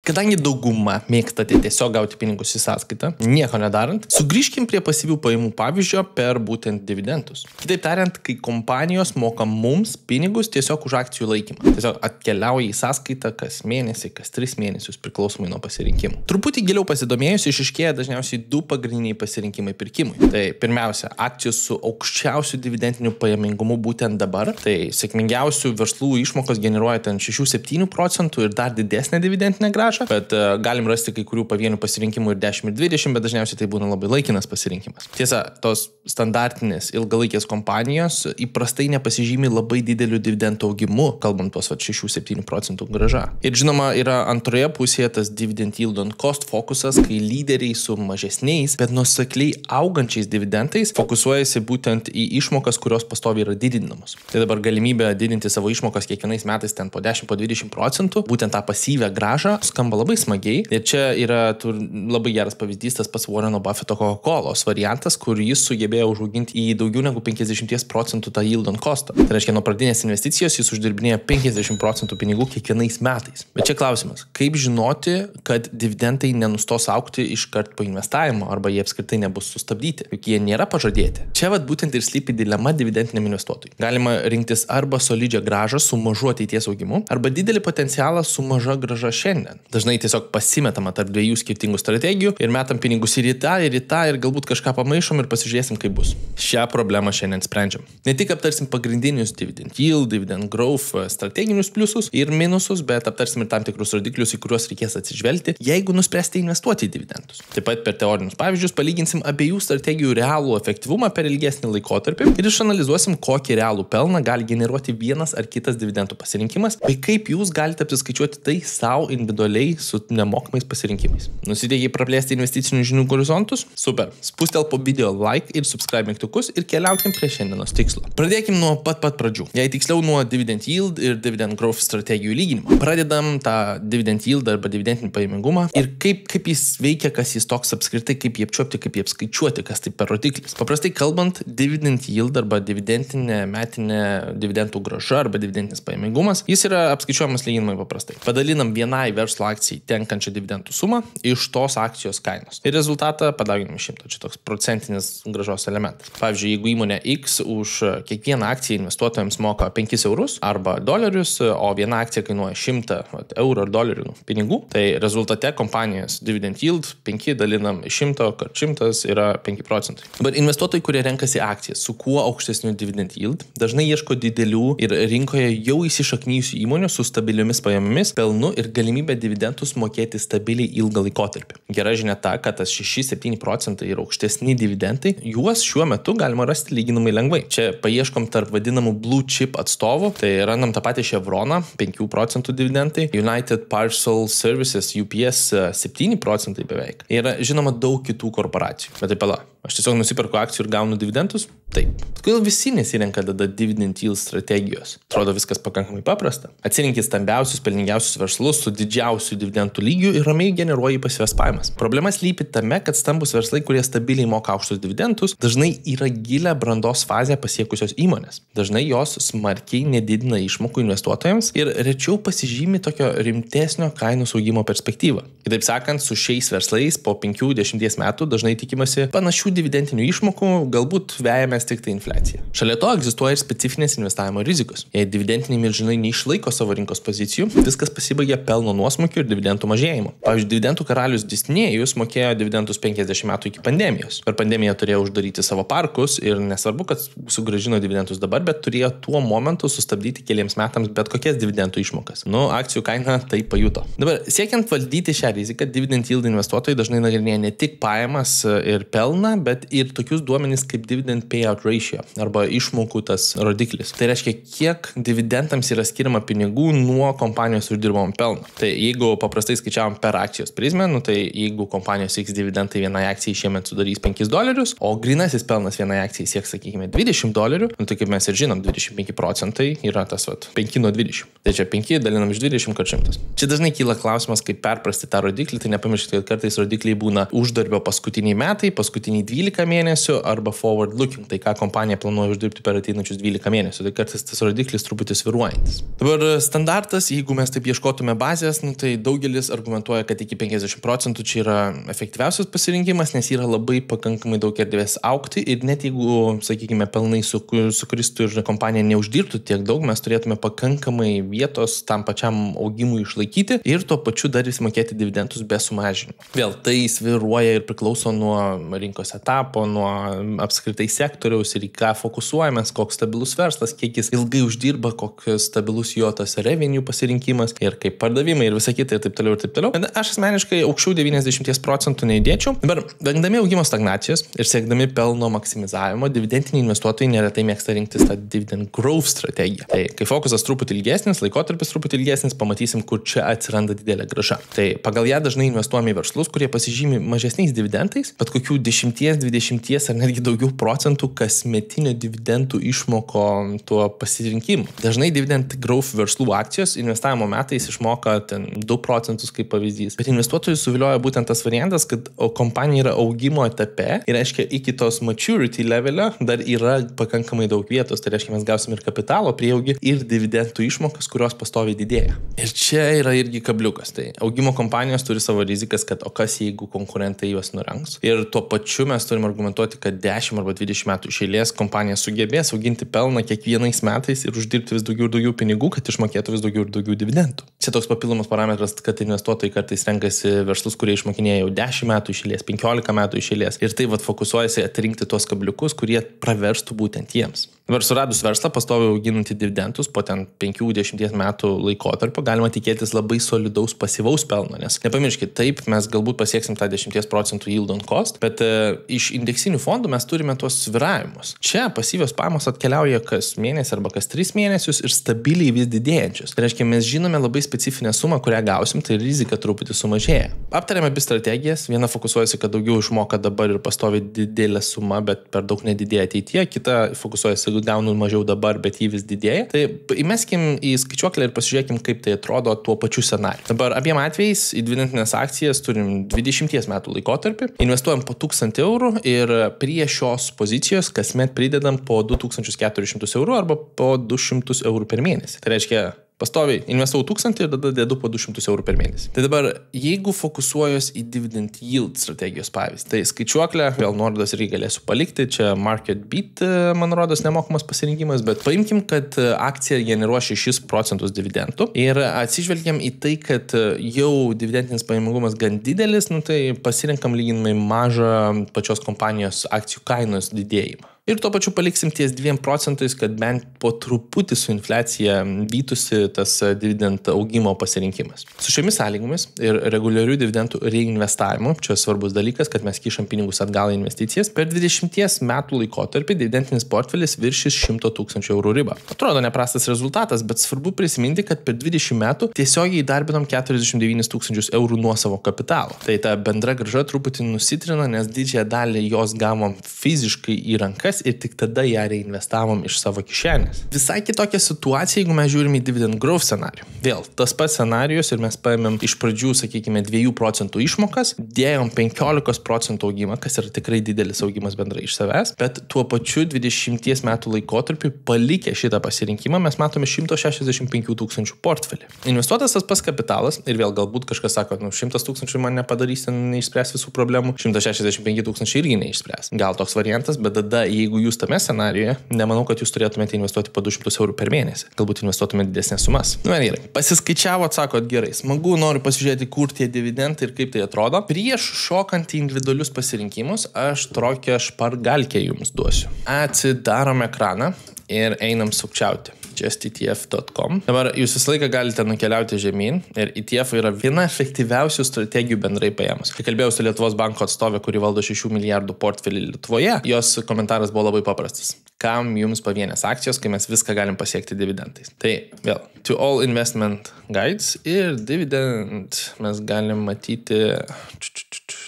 Kadangi dauguma mėgstate tiesiog gauti pinigus į sąskaitą, nieko nedarant, sugrįžkim prie pasyvių pajamų pavyzdžio per būtent dividendus. Kitaip tariant, kai kompanijos moka mums pinigus tiesiog už akcijų laikymą. Tiesiog atkeliauja į sąskaitą kas mėnesį, kas 3 mėnesius priklausomai nuo pasirinkimų. Truputį giliau pasidomėjus išaiškėja dažniausiai 2 pagrindiniai pasirinkimai pirkimui. Tai pirmiausia, akcijos su aukščiausiu dividendiniu pajamingumu būtent dabar. Tai sėkmingiausių verslų išmokos generuoja ten 6-7% ir dar didesnę dividendinę grąžą. Bet galim rasti kai kurių pavienių pasirinkimų ir 10 ir 20, bet dažniausiai tai būna labai laikinas pasirinkimas. Tiesa, tos standartinės ilgalaikės kompanijos įprastai nepasižymi labai dideliu dividendų augimu, kalbant tos 6-7% grąža. Ir žinoma, yra antroje pusėje tas dividend yield on cost fokusas, kai lyderiai su mažesniais, bet nuosekliai augančiais dividendais fokusuojasi būtent į išmokas, kurios pastoviai yra didinamos. Tai dabar galimybė didinti savo išmokas kiekvienais metais ten po 10-20%, būtent tą pasyvę grąžą skamba labai smagiai. Ir čia yra labai geras pavyzdys tas pats Warreno Buffetto Coca-Colos variantas, kur jis sugebėjo užauginti į daugiau negu 50% tą yield on costą. Tai reiškia, nuo pradinės investicijos jis uždirbinėja 50% pinigų kiekvienais metais. Bet čia klausimas, kaip žinoti, kad dividendai nenustos augti iškart po investavimo arba jie apskritai nebus sustabdyti, juk jie nėra pažadėti. Čia būtent ir slypi dilema dividendiniam investuotojui. Galima rinktis arba solidžią grąžą su mažu ateities augimu, arba didelį potencialą su maža grąža šiandien. Dažnai tiesiog pasimetama tarp 2 skirtingų strategijų ir metam pinigus ir į tą ir galbūt kažką pamaišom ir pasižiūrėsim, kaip bus. Šią problemą šiandien sprendžiam. Ne tik aptarsim pagrindinius dividend yield, dividend growth strateginius pliusus ir minusus, bet aptarsim ir tam tikrus rodiklius, į kuriuos reikės atsižvelgti, jeigu nuspręsite investuoti į dividendus. Taip pat per teorinius pavyzdžius palyginsim abiejų strategijų realų efektyvumą per ilgesnį laikotarpį ir išanalizuosim, kokį realų pelną gali generuoti vienas ar kitas dividendų pasirinkimas, bei kaip jūs galite apsiskaičiuoti tai savo individualiai su nemokamais pasirinkimais. Nusiteikiai praplėsti investicinių žinių horizontus? Super. Spustel po video like ir subscribe mygtukus ir keliaukim prie šiandienos tikslo. Pradėkim nuo pat pradžių. Jei tiksliau nuo dividend yield ir dividend growth strategijų lyginimo. Pradedam tą dividend yield arba dividendinį pajamingumą ir kaip jis veikia, kas jis toks apskritai, kaip jį apčiuopti, kaip jį apskaičiuoti, kas tai per rodiklis. Paprastai kalbant, dividend yield arba dividendinė metinė dividendų grąža arba dividendinis pajamingumas, jis yra apskaičiuojamas lyginamai paprastai. Padalinam vienai verslo akcijai tenkančią dividendų sumą iš tos akcijos kainos. Ir rezultatą padauginam 100. Čia toks procentinis grąžos elementas. Pavyzdžiui, jeigu įmonė X už kiekvieną akciją investuotojams moka 5 eurus arba dolerius, o viena akcija kainuoja 100 eurų ar dolerių pinigų, tai rezultate kompanijos dividend yield 5 dalinam 100 kart 100 yra 5%. Dabar investuotojai, kurie renkasi akcijas su kuo aukštesniu dividend yield, dažnai ieško didelių ir rinkoje jau įsišaknyjusių įmonių su stabiliomis pajamomis, pelnu ir galimybę dividendus mokėti stabiliai ilgą laikotarpį. Gera žinia ta, kad tas 6-7% ir aukštesni dividendai, juos šiuo metu galima rasti lyginamai lengvai. Čia paieškom tarp vadinamų blue chip atstovų, tai randam tą patį Chevroną, 5% dividendai, United Parcel Services, UPS 7% beveik. Ir žinoma daug kitų korporacijų. Bet tai pala, aš tiesiog nusiperku akcijų ir gaunu dividendus? Taip. Kodėl visi nesirenka tada dividend yield strategijos? Atrodo viskas pakankamai paprasta. Atsirinkit stambiausius, pelningiausius verslus su didžiausiu dividendų lygiu ir ramiai generuoji pasyvias pajamas. Problema slypi tame, kad stambus verslai, kurie stabiliai moka aukštus dividendus, dažnai yra gilę brandos fazę pasiekusios įmonės. Dažnai jos smarkiai nedidina išmokų investuotojams ir rečiau pasižymi tokio rimtesnio kainų augimo perspektyvą. Kitaip sakant, su šiais verslais po 5-10 metų dažnai tikimasi panašių dividendinių išmokų, galbūt vejamės tik tai infliacija. Šalia to egzistuoja ir specifinės investavimo rizikos. Jei dividendiniai milžinai neišlaiko savo rinkos pozicijų, viskas pasibaigia pelno nuosmukiu ir dividendų mažėjimu. Pavyzdžiui, dividendų karalius Disnėjus mokėjo dividendus 50 metų iki pandemijos. Per pandemiją turėjo uždaryti savo parkus ir nesvarbu, kad sugrąžino dividendus dabar, bet turėjo tuo momentu sustabdyti keliems metams bet kokias dividendų išmokas. Akcijų kaina tai pajuto. Dabar, siekiant valdyti šią riziką, dividend yield investuotojai dažnai nagrinėja ne tik pajamas ir pelną, bet ir tokius duomenys kaip dividend payout ratio arba išmokų tas rodiklis. Tai reiškia, kiek dividendams yra skiriama pinigų nuo kompanijos uždirbamo pelno. Tai jeigu paprastai skaičiavom per akcijos prizmę, tai jeigu kompanijos X dividendai vienai akcijai šiemet sudarys $5, o grynasis pelnas vienai akcijai sieks, sakykime, $20, tai kaip mes ir žinom, 25% yra tas 5 nuo 20. Tai čia 5 dalinam iš 20 kart 100. Čia dažnai kyla klausimas, kaip perprasti tą rodiklį, tai nepamirškite, kad kartais rodikliai būna uždarbio paskutiniai metai, paskutiniai 12 mėnesių arba forward looking, tai ką kompanija planuoja uždirbti per ateinančius 12 mėnesių. Tai kartais tas rodiklis truputį sviruojantis. Dabar standartas, jeigu mes taip ieškotume bazės, tai daugelis argumentuoja, kad iki 50% čia yra efektyviausias pasirinkimas, nes yra labai pakankamai daug erdvės augti ir net jeigu, sakykime, pelnai sukristų ir kompanija neuždirbtų tiek daug, mes turėtume pakankamai vietos tam pačiam augimui išlaikyti ir tuo pačiu dar įsimokėti dividendus be sumažinimo. Vėl tai sviruoja ir priklauso nuo rinkos etapo, nuo apskritai sektoriaus ir į ką fokusuojamės, koks stabilus verslas, kiek jis ilgai uždirba, koks stabilus jo tas revenue pasirinkimas ir kaip pardavimai ir visa kita ir taip toliau ir taip toliau. Bet aš asmeniškai aukščiau 90% neįdėčiau. Dabar, vengdami augimo stagnacijos ir siekdami pelno maksimizavimo, dividendiniai investuotojai neretai mėgsta rinktis tą dividend growth strategiją. Tai kai fokusas truputį ilgesnis, laikotarpis truputį ilgesnis, pamatysim, kur čia atsiranda didelė grąža. Tai pagal ją dažnai investuojame į verslus, kurie pasižymi mažesniais dividendais, bet kokių 10, 20 ar netgi daugiau procentų kasmetinio dividendų išmoko tuo pasirinkimu. Dažnai dividend growth verslų akcijos investavimo metais išmoka ten 2% kaip pavyzdys. Bet investuotojus suvilioja būtent tas variantas, kad kompanija yra augimo etape ir reiškia iki tos maturity levelio dar yra pakankamai daug vietos, tai reiškia mes gausim ir kapitalo prieaugį ir dividendų išmokas, kurios pastoviai didėja. Ir čia yra irgi kabliukas. Tai augimo kompanijos turi savo rizikas, kad o kas jeigu konkurentai juos nurangs. Ir tuo pačiu mes turim argumentuoti, kad 10 arba 20 metų iš eilės kompanija sugebės auginti pelną kiekvienais metais ir uždirbti vis daugiau ir daugiau pinigų, kad išmokėtų vis daugiau ir daugiau dividendų. Čia toks papildomas parametras, kad investuotojai kartais renkasi verslus, kurie išmokinėja jau 10 metų iš eilės, 15 metų iš eilės. Ir tai fokusuojasi atrinkti tuos kabliukus, kurie praverstų būtent jiems. Dabar suradus verslą, pastoviai auginantį dividendus po ten 5-10 metų laikotarpio, galima tikėtis labai solidaus pasyvaus pelno, nes nepamirškit, taip mes galbūt pasieksim tą 10% yield on cost, bet iš indeksinių fondų mes turime tuos sviravimus. Čia pasyvios pajamos atkeliauja kas mėnesį arba kas 3 mėnesius ir stabiliai vis didėjančius. Tai reiškia, mes žinome labai specifinę sumą, kurią gausim, tai rizika truputį sumažėja. Aptarėme abi strategijas, viena fokusuojasi, kad daugiau išmoka dabar ir pastovi didelė suma, bet per daug nedidėja ateityje, kita fokusuojasi, gaunu mažiau dabar, bet jį vis didėja. Tai įmeskim į skaičiuoklę ir pasižiūrėkim, kaip tai atrodo tuo pačiu scenariu. Dabar abiem atvejais į dividendinės akcijas turim 20 metų laikotarpį, investuojam po 1000 eurų ir prie šios pozicijos kasmet pridedam po 2400 eurų arba po 200 eurų per mėnesį. Tai reiškia, pastoviai investau 1000 ir tada dedu po 200 eurų per mėnesį. Tai dabar, jeigu fokusuojos į dividend yield strategijos pavyzdį, tai skaičiuoklę, vėl nuorodas irgi galėsiu palikti, čia market beat, man rodos, nemokamas pasirinkimas, bet paimkim, kad akcija generuoja 6% dividendų ir atsižvelgiam į tai, kad jau dividendinis pajamingumas gan didelis, tai pasirinkam lyginamai mažą pačios kompanijos akcijų kainos didėjimą. Ir tuo pačiu paliksim ties 2%, kad bent po truputį su infliacija vytųsi tas dividend augimo pasirinkimas. Su šiomis sąlygomis ir reguliarių dividendų reinvestavimu, čia svarbus dalykas, kad mes kišam pinigus atgal į investicijas, per 20 metų laikotarpį dividendinis portfelis viršys 100 000 eurų ribą. Atrodo neprastas rezultatas, bet svarbu prisiminti, kad per 20 metų tiesiogiai įdarbinom 49 000 eurų nuo savo kapitalo. Tai ta bendra grąža truputį nusitrina, nes didžiąją dalį jos gavom fiziškai į rankas ir tik tada ją reinvestavom iš savo kišenės. Visai kitokia situacija, jeigu mes žiūrime į dividend growth scenarių. Vėl, tas pats scenarijus ir mes paėmėm iš pradžių, sakykime, 2% išmokas, dėjom 15% augimą, kas yra tikrai didelis augimas bendrai iš savęs, bet tuo pačiu 20 metų laikotarpiu palikę šitą pasirinkimą mes matome 165 000 portfelį. Investuotas tas pats kapitalas ir vėl galbūt kažkas sako, 100 000 man nepadarys, neišspręs visų problemų, 165 000 irgi neišspręs. Gal toks variantas, bet tada, jeigu jūs tame scenariuje, nemanau, kad jūs turėtumėte investuoti po 200 eurų per mėnesį. Galbūt investuotumėte didesnės sumas. Gerai. Pasiskaičiavot, sakot, gerai. Smagu, noriu pasižiūrėti, kur tie dividendai ir kaip tai atrodo. Prieš šokant į individualius pasirinkimus, aš tokią špargalkę jums duosiu. Atsidarom ekraną ir einam sukčiauti. justetf.com. Dabar jūs visą laiką galite nukeliauti žemyn ir ETF yra viena efektyviausių strategijų bendrai paėmus. Kai kalbėjau su Lietuvos banko atstovė, kuri valdo 6 milijardų portfelį Lietuvoje, jos komentaras buvo labai paprastas. Kam jums pavienės akcijos, kai mes viską galim pasiekti dividendais? Tai vėl, to all investment guides ir dividend mes galim matyti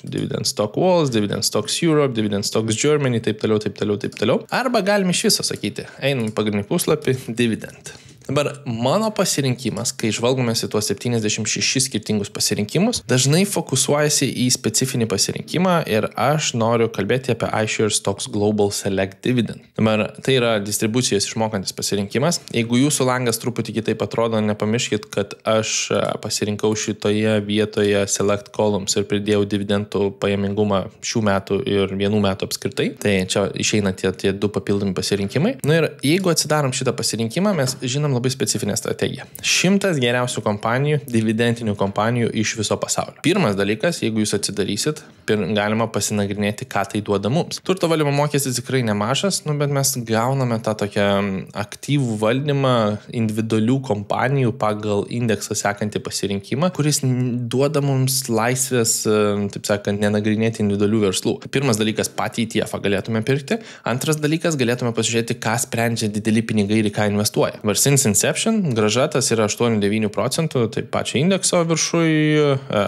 dividend stock walls, dividend stocks Europe, dividend stocks Germany, taip toliau. Arba galim iš viso sakyti, einam pagrindinį puslapį, dividend. Dabar mano pasirinkimas, kai žvalgomės į tuos 76 skirtingus pasirinkimus, dažnai fokusuojasi į specifinį pasirinkimą ir aš noriu kalbėti apie iShares Stocks Global Select Dividend. Dabar tai yra distribucijas išmokantis pasirinkimas. Jeigu jūsų langas truputį kitaip atrodo, nepamirškit, kad aš pasirinkau šitoje vietoje Select Columns ir pridėjau dividendų pajamingumą šių metų ir vienų metų apskritai. Tai čia išeina tie du papildomi pasirinkimai. Ir jeigu atsidarom šitą pasirinkimą, mes žinom labai specifinę strategiją. 100 geriausių kompanijų, dividendinių kompanijų iš viso pasaulio. Pirmas dalykas, jeigu jūs atsidarysit, galima pasinagrinėti, ką tai duoda mums. Turto valdymo mokestis tikrai nemažas, bet mes gauname tą tokią aktyvų valdymą individualių kompanijų pagal indeksą sekantį pasirinkimą, kuris duoda mums laisvės, taip sakant, nenagrinėti individualių verslų. Pirmas dalykas, patį ETF galėtume pirkti. Antras dalykas, galėtume pasižiūrėti, ką sprendžia dideli pinigai ir ką investuoja. Since inception, grąža tas yra 8-9%, tai pačio indekso viršui,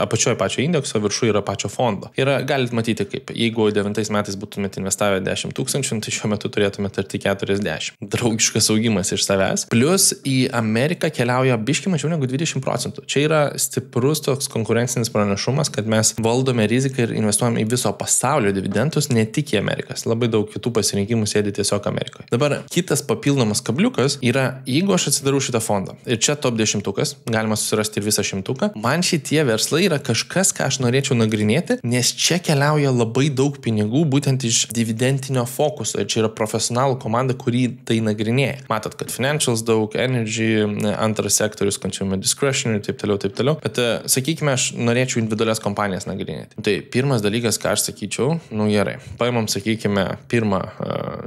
apačioje pačio indekso viršui yra pačio fondo. Ir galite matyti, kaip jeigu 9 metais būtumėte investavę 10 000, tai šiuo metu turėtumėte arti 40. Draugiškas augimas iš savęs. Plus į Ameriką keliauja biški mažiau negu 20%. Čia yra stiprus toks konkurencinis pranašumas, kad mes valdome riziką ir investuojame į viso pasaulio dividendus, ne tik į Amerikas. Labai daug kitų pasirinkimų sėdi tiesiog Amerikoje. Dabar kitas papildomas kabliukas yra, jeigu aš atsidarau šitą fondą ir čia top 10, galima susirasti ir visą 100, man šitie verslai yra kažkas, ką aš norėčiau nagrinėti, nes čia keliauja labai daug pinigų būtent iš dividendinio fokuso ir čia yra profesionalų komanda, kuri tai nagrinėja. Matot, kad financials daug, energy, antras sektorius, consumer discretionary ir taip toliau. Bet sakykime, aš norėčiau individualias kompanijas nagrinėti. Tai pirmas dalykas, ką aš sakyčiau, gerai, paimam, sakykime, pirmą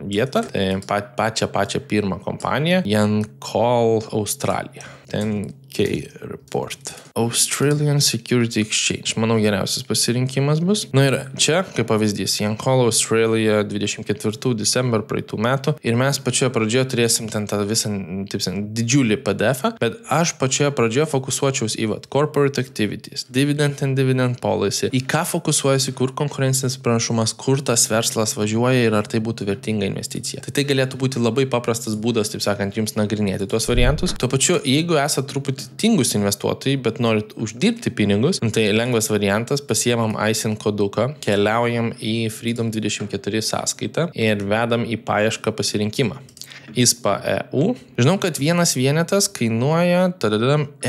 vietą, tai pačią pirmą kompaniją, Yancoal Australia. 10K report. Australian Security Exchange. Manau, geriausias pasirinkimas bus. Ir čia, kaip pavyzdys, Yancoal Australia 24 December praeitų metų. Ir mes pačioje pradžioje turėsim ten tą visą, didžiulį PDF-ą, bet aš pačioje pradžioje fokusuočiaus į corporate activities, dividend and dividend policy, į ką fokusuojasi, kur konkurencinis pranašumas, kur tas verslas važiuoja ir ar tai būtų vertinga investicija. Tai galėtų būti labai paprastas būdas, taip sakant, jums nagrinėti tuos variantus. Tuo pačiu, jeigu esate truputį tingus investuotojai, bet norit uždirbti pinigus, tai lengvas variantas, pasiemam ISIN koduką, keliaujam į Freedom 24 sąskaitą ir vedam į paiešką pasirinkimą. ISPA EU. Žinau, kad vienas vienetas kainuoja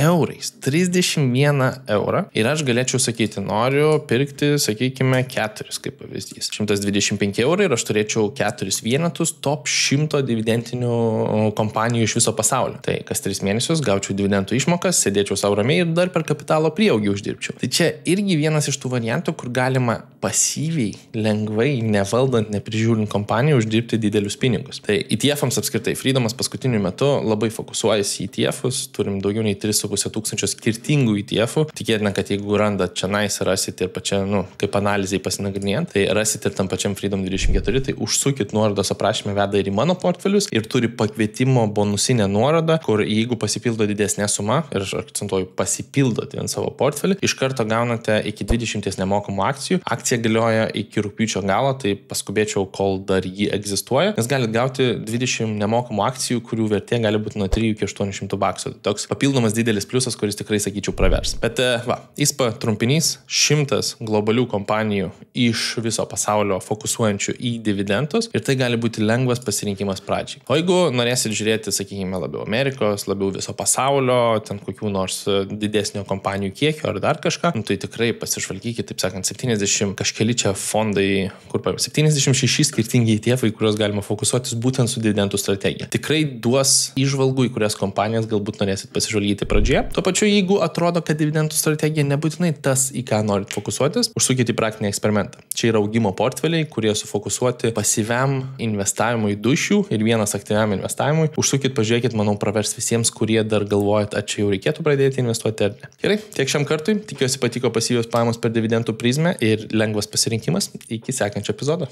eurais, 31 eurą. Ir aš galėčiau sakyti, noriu pirkti, sakykime, 4, kaip pavyzdys. 125 eurai ir aš turėčiau 4 vienetus top 100 dividendinių kompanijų iš viso pasaulio. Tai kas 3 mėnesius gaučiau dividendų išmokas, sėdėčiau savo ramiai ir dar per kapitalo prieaugį uždirbčiau. Tai čia irgi vienas iš tų variantų, kur galima pasyviai, lengvai, nevaldant, neprižiūrint kompanijų, uždirbti didelius pinigus. Tai ETF-ams apskritai Freedomas paskutiniu metu labai fokusuojasi į ETF-us, turim daugiau nei 3,5 tūkstančio skirtingų ETF-ų. Tikėtina, kad jeigu randat čia rasit ir pačia, kaip analizai pasinagrinėjant, tai rasit ir tam pačiam Freedom 24, tai užsukit nuorodos aprašymę, veda ir į mano portfelius ir turi pakvietimo bonusinę nuorodą, kur jeigu pasipildo didesnė suma, ir aš akcentuoju, pasipildote ant savo portfelį, iš karto gaunate iki 20 nemokamų akcijų. Akcija galioja iki rugpjūčio galo, tai paskubėčiau, kol dar jį egzistuoja, nes galit gauti 20 nemokamų akcijų, kurių vertė gali būti nuo 3 iki 800 baksų. Toks papildomas didelis pliusas, kuris tikrai, sakyčiau, pravers. Bet ISPA trumpinys 100 globalių kompanijų iš viso pasaulio fokusuojančių į dividendus ir tai gali būti lengvas pasirinkimas pradžiai. O jeigu norėsit žiūrėti, sakykime, labiau Amerikos, labiau viso pasaulio, ten kokių nors didesnio kompanijų kiekio ar dar kažką, tai tikrai pasižvalgykite, taip sakant, 70 kažkeli čia fondai, kur 76 skirtingi ETF-ai, kuriuos galima fokusuotis būtent su dividendų strategija. Tikrai duos įžvalgų, į kurias kompanijas galbūt norėsit pasižvalgyti pradžioje. Tuo pačiu, jeigu atrodo, kad dividendų strategija nebūtinai tas, į ką norit fokusuotis, užsukite į praktinį eksperimentą. Čia yra augimo portfeliai, kurie sufokusuoti pasyviam investavimui 2 iš jų ir 1 aktyviam investavimui. Užsukit, pažiūrėkit, manau, pravers visiems, kurie dar galvojat, ar čia jau reikėtų pradėti investuoti ar ne. Gerai, tiek šiam kartui. Tikiuosi patiko pasyvios pajamos per dividendų prizmę ir lengvas pasirinkimas. Iki sekančio epizodo.